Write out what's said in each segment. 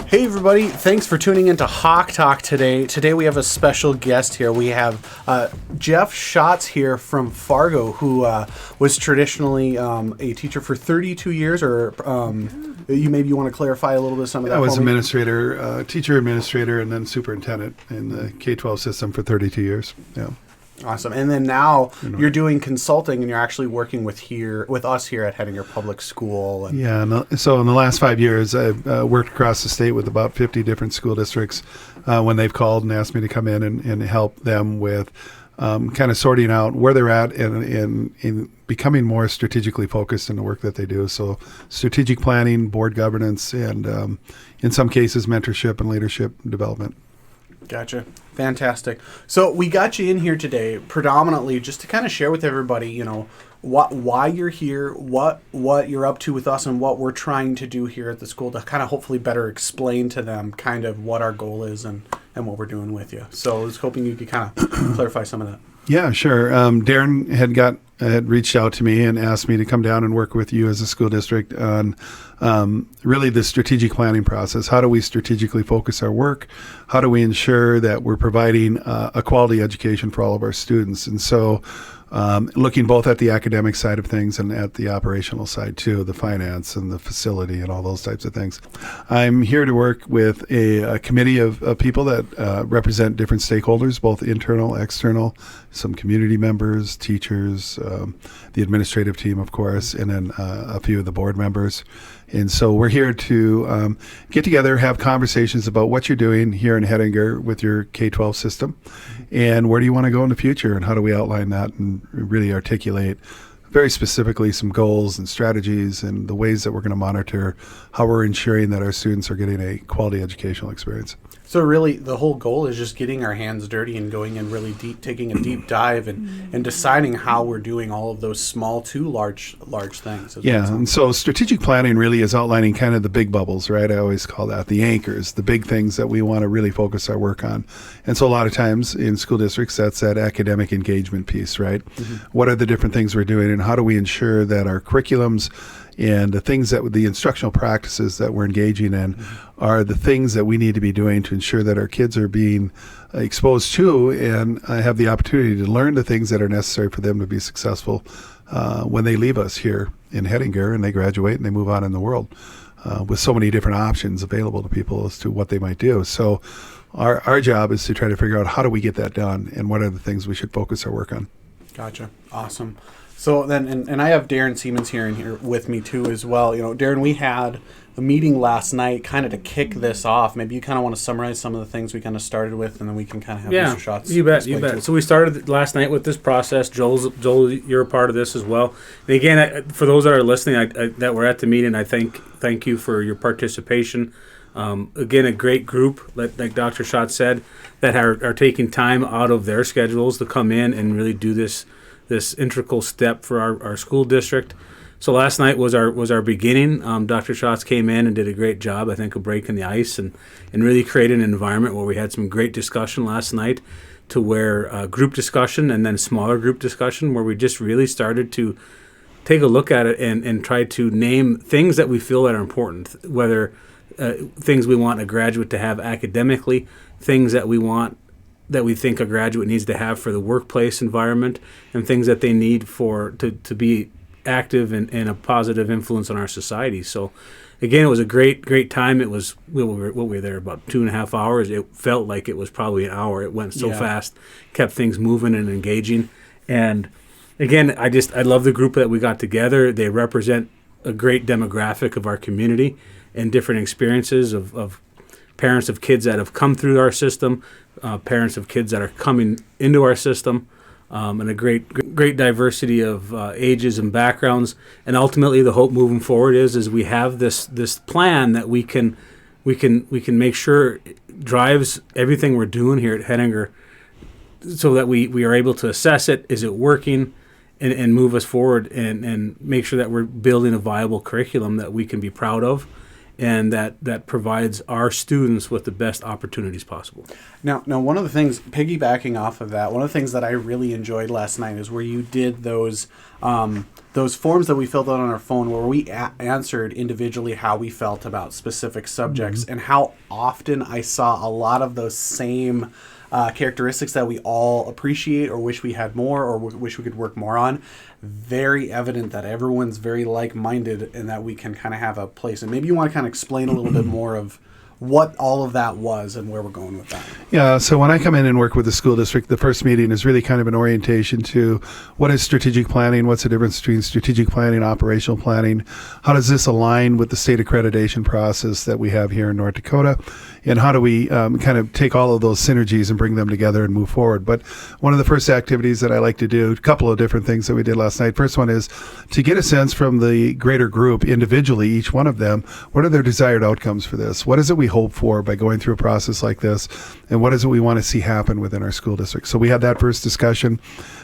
Hey everybody, thanks for tuning into Hawk Talk today. Today we have a special guest here. We have Jeff Schatz here from Fargo, who was traditionally a teacher for 32 years, or you want to clarify a little bit some of that. I was administrator, teacher administrator, and then superintendent in the K-12 system for 32 years. Yeah. Awesome. And then now you're doing consulting, and you're actually working with us here at Hettinger Public School. And so in the last 5 years, I've worked across the state with about 50 different school districts when they've called and asked me to come in and help them with kind of sorting out where they're at and in becoming more strategically focused in the work that they do. So strategic planning, board governance, and in some cases, mentorship and leadership development. Gotcha. Fantastic. So we got you in here today predominantly just to kind of share with everybody, why you're here, what you're up to with us, and what we're trying to do here at the school to kind of hopefully better explain to them kind of what our goal is and what we're doing with you. So I was hoping you could kind of clarify some of that. Yeah, sure. Darren had reached out to me and asked me to come down and work with you as a school district on really the strategic planning process. How do we strategically focus our work? How do we ensure that we're providing a quality education for all of our students? And so looking both at the academic side of things and at the operational side too, the finance and the facility and all those types of things. I'm here to work with a committee of people that represent different stakeholders, both internal, external, some community members, teachers, the administrative team, of course, and then a few of the board members. And so we're here to get together, have conversations about what you're doing here in Hettinger with your K-12 system, and where do you want to go in the future, and how do we outline that and really articulate very specifically some goals and strategies and the ways that we're going to monitor how we're ensuring that our students are getting a quality educational experience. So really, the whole goal is just getting our hands dirty and going in really deep, taking a deep dive and deciding how we're doing all of those small to large things. Yeah, and so strategic planning really is outlining kind of the big bubbles, right? I always call that the anchors, the big things that we want to really focus our work on. And so a lot of times in school districts, that's that academic engagement piece, right? Mm-hmm. What are the different things we're doing, and how do we ensure that our curriculums and the things that the instructional practices that we're engaging in are the things that we need to be doing to ensure that our kids are being exposed to and have the opportunity to learn the things that are necessary for them to be successful when they leave us here in Hettinger and they graduate and they move on in the world with so many different options available to people as to what they might do. So our job is to try to figure out how do we get that done and what are the things we should focus our work on. Gotcha. Awesome. So then, and I have Darren Seamands here with me too as well. Darren, we had a meeting last night kind of to kick this off. Maybe you kind of want to summarize some of the things we kind of started with, and then we can kind of have Mr. Schatz. You bet. So we started last night with this process. Joel, you're a part of this as well. And again, for those that are listening that were at the meeting, I thank you for your participation. Again, a great group, like Dr. Schatz said, that are taking time out of their schedules to come in and really do this integral step for our school district. So last night was our beginning. Dr. Schatz came in and did a great job, I think, of breaking the ice and really creating an environment where we had some great discussion last night, to where group discussion and then smaller group discussion, where we just really started to take a look at it and try to name things that we feel that are important, whether things we want a graduate to have academically, things that we think a graduate needs to have for the workplace environment, and things that they need to be active and a positive influence on our society. So again, it was a great time. It was, we were there about 2.5 hours. It felt like it was probably an hour. It went so fast, kept things moving and engaging. And again, I love the group that we got together. They represent a great demographic of our community and different experiences of parents of kids that have come through our system, parents of kids that are coming into our system, and a great diversity of ages and backgrounds. And ultimately, the hope moving forward is we have this plan that we can make sure drives everything we're doing here at Hettinger, so that we are able to assess it. Is it working? And move us forward and make sure that we're building a viable curriculum that we can be proud of, and that provides our students with the best opportunities possible. Now, one of the things, piggybacking off of that, one of the things that I really enjoyed last night is where you did those forms that we filled out on our phone, where we answered individually how we felt about specific subjects, and how often I saw a lot of those same characteristics that we all appreciate or wish we had more or wish we could work more on. Very evident that everyone's very like-minded and that we can kind of have a place. And maybe you want to kind of explain a little bit more of what all of that was and where we're going with that. Yeah, so when I come in and work with the school district, the first meeting is really kind of an orientation to what is strategic planning, what's the difference between strategic planning and operational planning, how does this align with the state accreditation process that we have here in North Dakota, and how do we kind of take all of those synergies and bring them together and move forward. But one of the first activities that I like to do, a couple of different things that we did last night. First one is to get a sense from the greater group individually, each one of them, what are their desired outcomes for this? What is it we hope for by going through a process like this? And what is it we want to see happen within our school district? So we had that first discussion.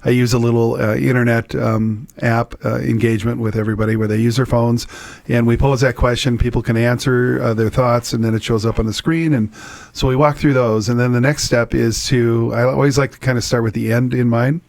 I use a little internet app engagement with everybody where they use their phones, and we pose that question. People can answer their thoughts, and then it shows up on the screen. And so we walk through those. And then the next step is I always like to kind of start with the end in mind.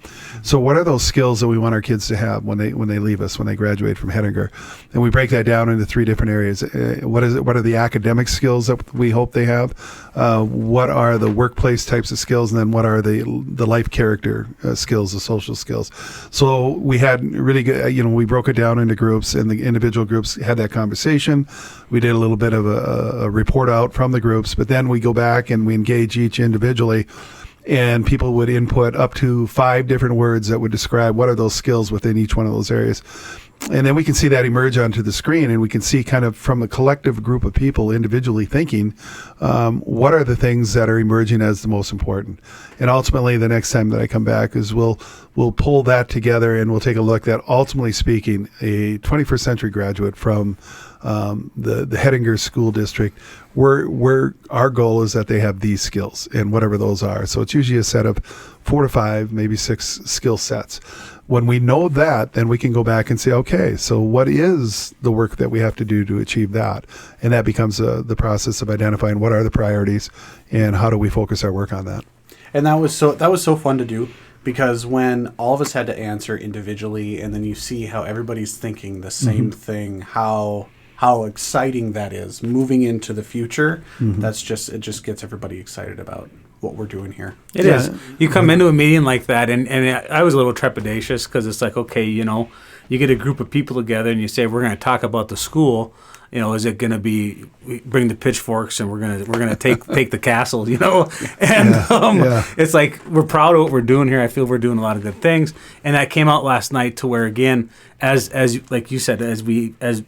So what are those skills that we want our kids to have when they leave us, when they graduate from Hettinger? And we break that down into three different areas. What are the academic skills that we hope they have? What are the workplace types of skills? And then what are the life character skills, the social skills? So we had really good, we broke it down into groups, and the individual groups had that conversation. We did a little bit of a report out from the groups, but then we go back and we engage each individually. And people would input up to 5 different words that would describe what are those skills within each one of those areas. And then we can see that emerge onto the screen, and we can see kind of from a collective group of people individually thinking, what are the things that are emerging as the most important. And ultimately, the next time that I come back is we'll pull that together, and we'll take a look at, ultimately speaking, a 21st century graduate from the Hettinger School District, where our goal is that they have these skills, and whatever those are. So it's usually a set of 4 to 5, maybe 6 skill sets. When we know that, then we can go back and say, okay, so what is the work that we have to do to achieve that? And that becomes the process of identifying what are the priorities and how do we focus our work on that. And that was so fun to do, because when all of us had to answer individually, and then you see how everybody's thinking the same thing, how exciting that is moving into the future. It just gets everybody excited about what we're doing here. It is. You come into a meeting like that, and I was a little trepidatious, because it's like, okay, you get a group of people together and you say, we're going to talk about the school. Is it going to be, we bring the pitchforks and we're gonna take the castle, And it's like, we're proud of what we're doing here. I feel we're doing a lot of good things, and that came out last night to where, again, as like you said, as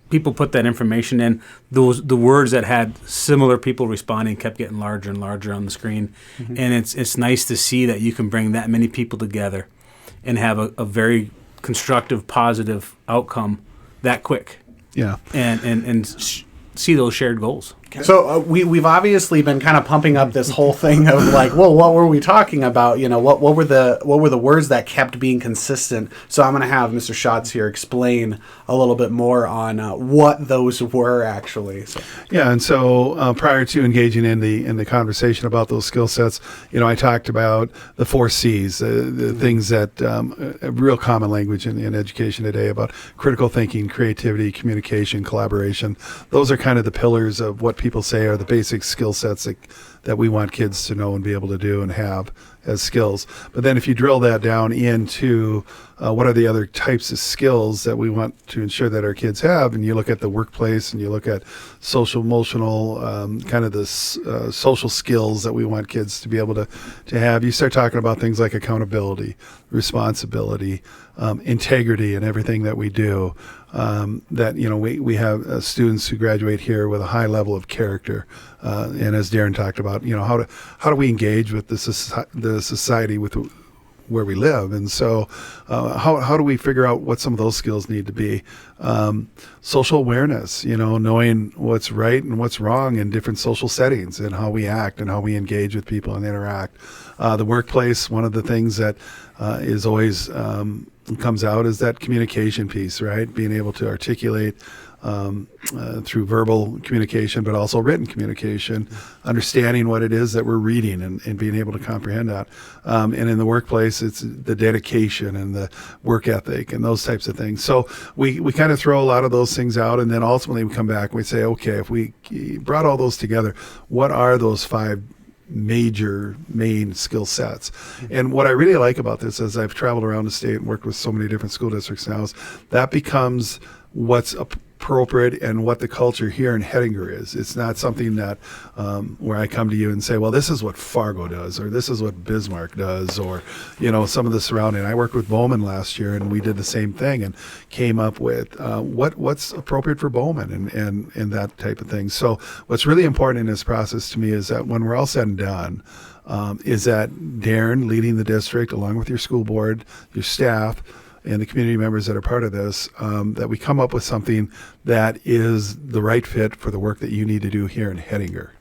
people put that information in, the words that had similar people responding kept getting larger and larger on the screen. And it's nice to see that you can bring that many people together and have a very constructive, positive outcome that quick. Yeah. And see those shared goals. So we've obviously been kind of pumping up this whole thing of like, well, what were we talking about? What were the words that kept being consistent? So I'm going to have Mr. Schatz here explain a little bit more on what those were actually. So. Yeah, and so prior to engaging in the conversation about those skill sets, I talked about the 4 C's, the things that a real common language in education today, about critical thinking, creativity, communication, collaboration. Those are kind of the pillars of what people say are the basic skill sets that we want kids to know and be able to do and have as skills. But then if you drill that down into what are the other types of skills that we want to ensure that our kids have, and you look at the workplace and you look at social, emotional, kind of the social skills that we want kids to be able to have, you start talking about things like accountability, responsibility, integrity in everything that we do. That we have students who graduate here with a high level of character, and as Darren talked about, how do we engage with the society with where we live, and so how do we figure out what some of those skills need to be? Social awareness, knowing what's right and what's wrong in different social settings, and how we act and how we engage with people and interact. The workplace, one of the things that is always comes out is that communication piece, right? Being able to articulate through verbal communication, but also written communication, understanding what it is that we're reading and being able to comprehend that. And in the workplace, it's the dedication and the work ethic and those types of things. So we kind of throw a lot of those things out, and then ultimately we come back and we say, okay, if we brought all those together, what are those 5 main skill sets? And what I really like about this, as I've traveled around the state and worked with so many different school districts now, is that becomes what's appropriate and what the culture here in Hettinger is. It's not something that where I come to you and say, well, this is what Fargo does, or this is what Bismarck does, or some of the surrounding. I worked with Bowman last year, and we did the same thing and came up with what's appropriate for Bowman and that type of thing. So what's really important in this process to me is that when we're all said and done, is that Darren leading the district along with your school board, your staff, and the community members that are part of this, that we come up with something that is the right fit for the work that you need to do here in Hettinger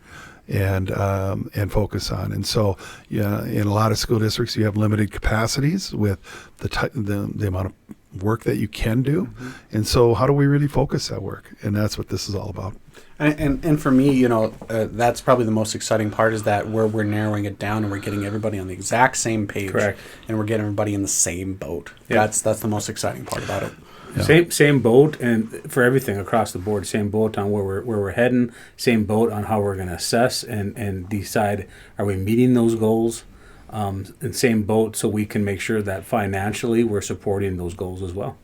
and focus on. And so, in a lot of school districts, you have limited capacities with the amount of work that you can do. Mm-hmm. And so how do we really focus that work? And that's what this is all about. And for me, that's probably the most exciting part, is that we're narrowing it down and we're getting everybody on the exact same page. Correct. And we're getting everybody in the same boat. Yeah. That's the most exciting part about it. Yeah. Same boat, and for everything across the board, same boat on where we're heading, same boat on how we're going to assess and decide, are we meeting those goals, and same boat so we can make sure that financially we're supporting those goals as well.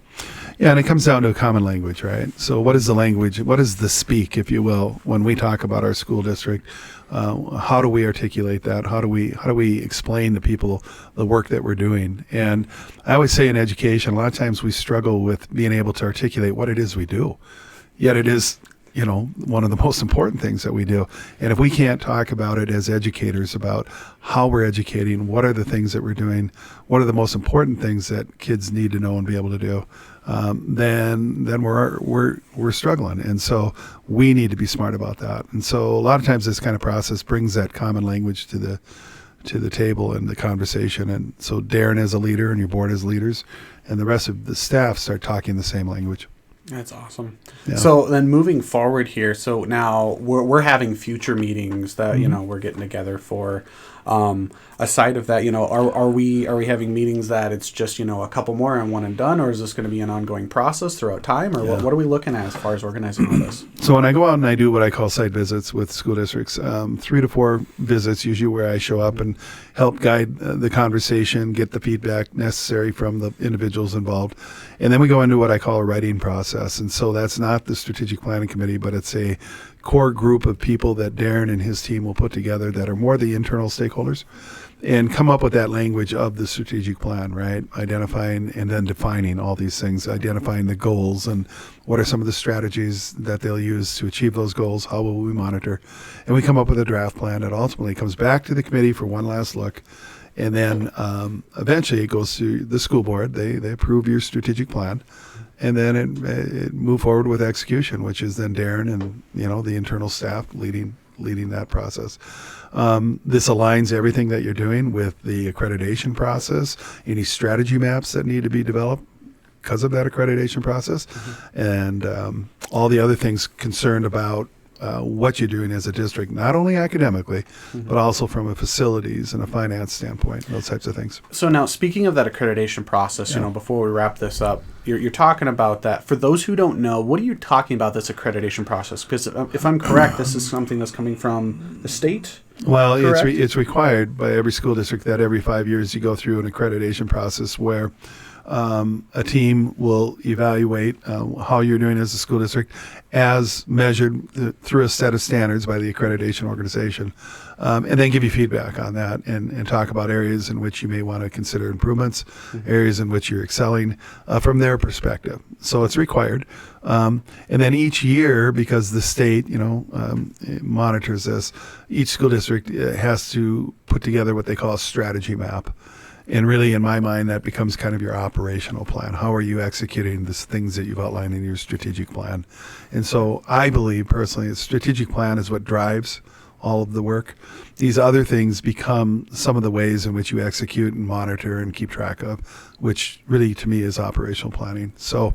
Yeah, and it comes down to a common language, right? So what is the language? What is the speak, if you will, when we talk about our school district? How do we articulate that? How do we explain to people the work that we're doing? And I always say in education, a lot of times we struggle with being able to articulate what it is we do. Yet it is, one of the most important things that we do. And if we can't talk about it as educators, about how we're educating, what are the things that we're doing, what are the most important things that kids need to know and be able to do, then we're struggling. And so we need to be smart about that. And so a lot of times this kind of process brings that common language to the table and the conversation. And so Darren as a leader and your board as leaders and the rest of the staff start talking the same language. That's awesome. Yeah. So then moving forward here, so now we're having future meetings that we're getting together for. Aside of that, are we having meetings that it's just a couple more and one and done, or is this going to be an ongoing process throughout time, or what are we looking at as far as organizing all this? So when I go out and I do what I call site visits with school districts, 3 to 4 visits usually where I show up and help guide the conversation, get the feedback necessary from the individuals involved, and then we go into what I call a writing process. And so that's not the strategic planning committee, but it's a core group of people that Darren and his team will put together that are more the internal stakeholders and come up with that language of the strategic plan, right? Identifying and then defining all these things, identifying the goals and what are some of the strategies that they'll use to achieve those goals, how will we monitor, and we come up with a draft plan that ultimately comes back to the committee for one last look. And then eventually it goes to the school board. They approve your strategic plan. And then it move forward with execution, which is then Darren and the internal staff leading that process. This aligns everything that you're doing with the accreditation process, any strategy maps that need to be developed because of that accreditation process, and all the other things concerned about what you're doing as a district, not only academically, but also from a facilities and a finance standpoint, those types of things. So now, speaking of that accreditation process, before we wrap this up, you're talking about that. For those who don't know, what are you talking about, this accreditation process? Because if I'm correct, this is something that's coming from the state? Well, it's required by every school district that every 5 years you go through an accreditation process where a team will evaluate how you're doing as a school district as measured through a set of standards by the accreditation organization, and then give you feedback on that and talk about areas in which you may want to consider improvements, areas in which you're excelling from their perspective. So it's required. And then each year, because the state, monitors this, each school district has to put together what they call a strategy map. And really, in my mind, that becomes kind of your operational plan. How are you executing the things that you've outlined in your strategic plan? And so I believe personally, a strategic plan is what drives all of the work. These other things become some of the ways in which you execute and monitor and keep track of, which really to me is operational planning. So,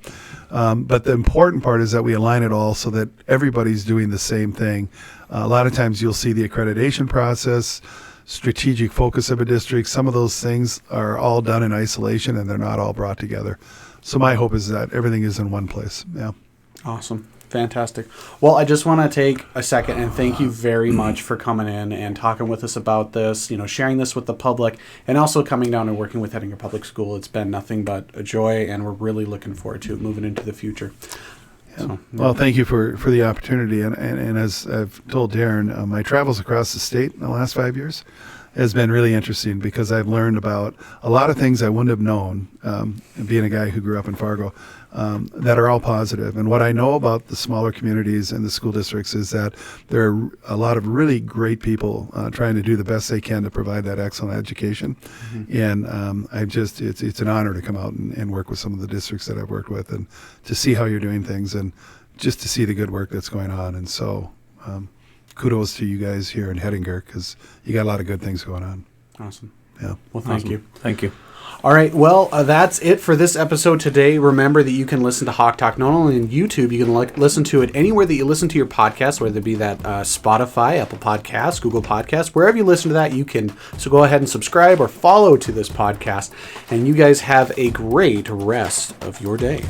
but the important part is that we align it all so that everybody's doing the same thing. A lot of times you'll see the accreditation process, strategic focus of a district. Some of those things are all done in isolation and they're not all brought together. So my hope is that everything is in one place. Yeah. Awesome. Fantastic. Well, I just want to take a second and thank you very much for coming in and talking with us about this, sharing this with the public, and also coming down and working with Hettinger Public School. It's been nothing but a joy, and we're really looking forward to it moving into the future. Yeah. So, well, thank you for the opportunity. And as I've told Darren, my travels across the state in the last 5 years has been really interesting because I've learned about a lot of things I wouldn't have known, being a guy who grew up in Fargo, that are all positive. And what I know about the smaller communities and the school districts is that there are a lot of really great people trying to do the best they can to provide that excellent education. Mm-hmm. And it's an honor to come out and work with some of the districts that I've worked with and to see how you're doing things and just to see the good work that's going on. And so kudos to you guys here in Hettinger because you got a lot of good things going on. Awesome. Yeah. Well, thank you. Thank you. All right. Well, that's it for this episode today. Remember that you can listen to Hawk Talk not only on YouTube, you can listen to it anywhere that you listen to your podcast, whether it be that Spotify, Apple Podcasts, Google Podcasts, wherever you listen to that, you can. So go ahead and subscribe or follow to this podcast. And you guys have a great rest of your day.